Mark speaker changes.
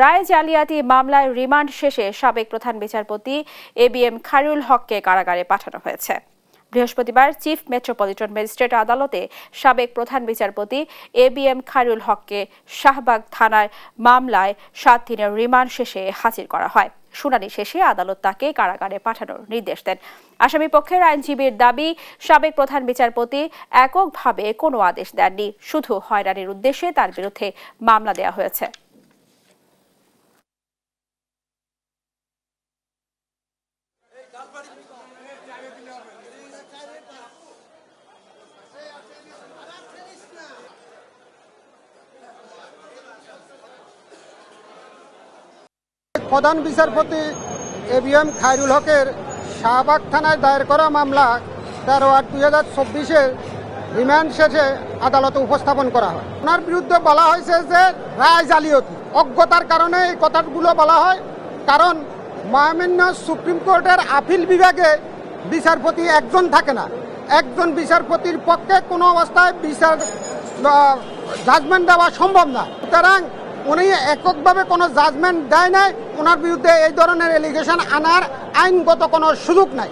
Speaker 1: রায় জালিয়াতি মামলায় রিমান্ড শেষে সাবেক প্রধান বিচারপতি এবিএম খায়রুল হককে কারাগারে পাঠানো হয়েছে। বৃহস্পতিবার চিফ মেট্রোপলিটন ম্যাজিস্ট্রেট আদালতে সাবেক প্রধান বিচারপতি এবিএম খায়রুল হককে শাহবাগ থানার মামলায় 7 দিনের রিমান্ড শেষে হাজির করা হয়। শুনানি শেষে আদালত তাকে কারাগারে পাঠানোর নির্দেশ দেন। আসামি পক্ষের আইনজীবীর দাবি, সাবেক প্রধান বিচারপতি এককভাবে কোনো আদেশ দেননি, শুধু হয়রানির উদ্দেশ্যে তার বিরুদ্ধে মামলা দেওয়া হয়েছে।
Speaker 2: প্রধান বিচারপতি এবিএম খায়রুল হকের শাহবাগ থানায় দায়ের করা মামলা 13/8/2024 রিমান্ড শেষে আদালতে উপস্থাপন করা হয়। ওনার বিরুদ্ধে বলা হয়েছে যে রায় জালিয়াতি, অজ্ঞতার কারণে এই কথাগুলো বলা হয়। কারণ মহামান্য সুপ্রিম কোর্টের আপিল বিভাগে বিচারপতি একজন থাকে না। একজন বিচারপতির পক্ষে কোনো অবস্থায় জাজমেন্ট দেওয়া সম্ভব না। সুতরাং উনি এককভাবে কোনো জাজমেন্ট দেয় নাই। ওনার বিরুদ্ধে এই ধরনের এলিগেশন আনার আইনগত কোনো সুযোগ নাই।